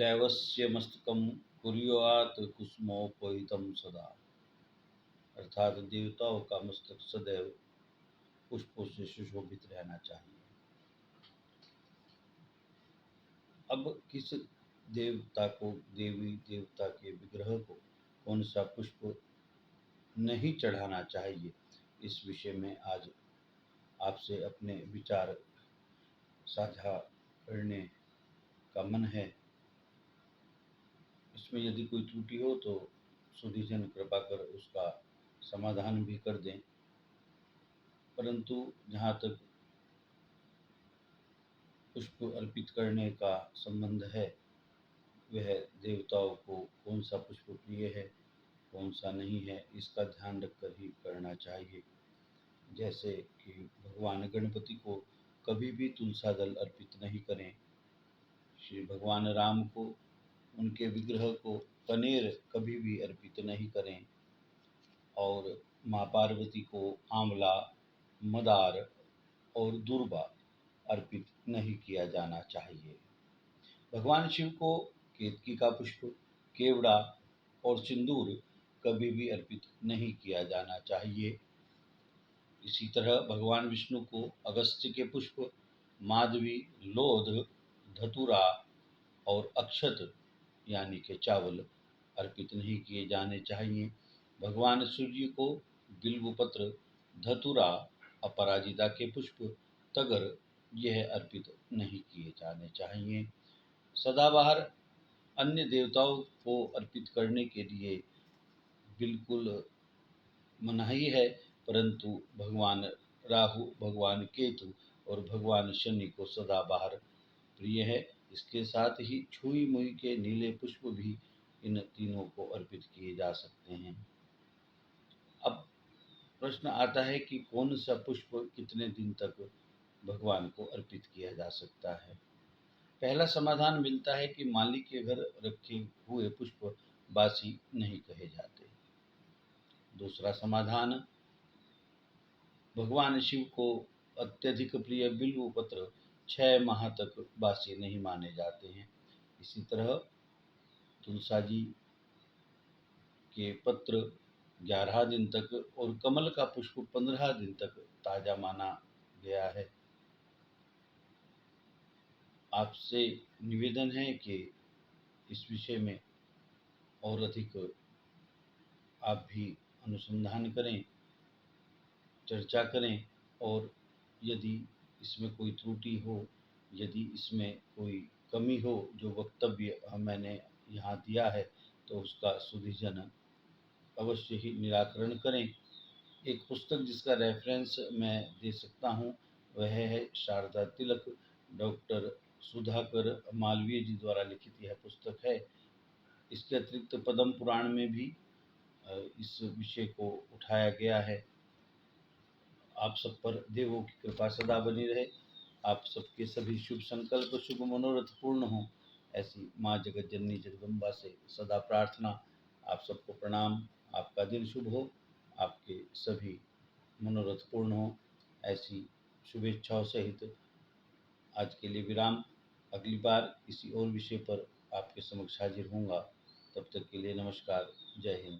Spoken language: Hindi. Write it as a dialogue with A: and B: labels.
A: दैवस्य मस्तकं कुर्यात् कुसुमोपहितं सदा। अर्थात देवताओं का मस्तक सदैव पुष्पों से सुशोभित रहना चाहिए। अब किस देवता को, देवी देवता के विग्रह को कौन सा पुष्प नहीं चढ़ाना चाहिए, इस विषय में आज आपसे अपने विचार साझा करने का मन है। इसमें यदि कोई त्रुटि हो तो सुधीजन कृपा कर उसका समाधान भी कर दें। परंतु जहाँ तक पुष्प अर्पित करने का संबंध है, वह देवताओं को कौन सा पुष्प प्रिय है, कौन सा नहीं है, इसका ध्यान रखकर ही करना चाहिए। जैसे कि भगवान गणपति को कभी भी तुलसा दल अर्पित नहीं करें, श्री भगवान राम को, उनके विग्रह को कनेर कभी भी अर्पित नहीं करें, और माँ पार्वती को आंवला, मदार और दूर्वा अर्पित नहीं किया जाना चाहिए। भगवान शिव को केतकी का पुष्प, केवड़ा और सिंदूर कभी भी अर्पित नहीं किया जाना चाहिए। इसी तरह भगवान विष्णु को अगस्त्य के पुष्प, माधवी, लोध, धतूरा और अक्षत यानी के चावल अर्पित नहीं किए जाने चाहिए। भगवान सूर्य को बिल्वपत्र, धतूरा, अपराजिता के पुष्प, तगर यह अर्पित नहीं किए जाने चाहिए। सदाबहार अन्य देवताओं को अर्पित करने के लिए बिल्कुल मनाही है, परंतु भगवान राहु, भगवान केतु और भगवान शनि को सदाबहार प्रिय है। इसके साथ ही छुई मुई के नीले पुष्प भी इन तीनों को अर्पित किए जा सकते हैं। अब प्रश्न आता है कि कौन सा पुष्प कितने दिन तक भगवान को अर्पित किया जा सकता है। पहला समाधान मिलता है कि माली के घर रखे हुए पुष्प बासी नहीं कहे जाते। दूसरा समाधान, भगवान शिव को अत्यधिक प्रिय बिल्व पत्र 6 माह तक बासी नहीं माने जाते हैं। इसी तरह तुलसा जी के पत्र 11 दिन तक और कमल का पुष्प 15 दिन तक ताजा माना गया है। आपसे निवेदन है कि इस विषय में और अधिक आप भी अनुसंधान करें, चर्चा करें, और यदि इसमें कोई त्रुटि हो, यदि इसमें कोई कमी हो जो वक्तव्य मैंने यहाँ दिया है, तो उसका सुधीजन अवश्य ही निराकरण करें। एक पुस्तक जिसका रेफरेंस मैं दे सकता हूँ वह है शारदा तिलक, डॉक्टर सुधाकर मालवीय जी द्वारा लिखित यह पुस्तक है। इसके अतिरिक्त पद्म पुराण में भी इस विषय को उठाया गया है। आप सब पर देवों की कृपा सदा बनी रहे। आप सबके सभी शुभ संकल्प, शुभ मनोरथ पूर्ण हों, ऐसी माँ जगत जननी जगदम्बा से सदा प्रार्थना। आप सबको प्रणाम। आपका दिन शुभ हो, आपके सभी मनोरथ पूर्ण हो, ऐसी शुभेच्छाओं सहित आज के लिए विराम। अगली बार किसी और विषय पर आपके समक्ष हाजिर होऊंगा। तब तक के लिए नमस्कार। जय हिंद।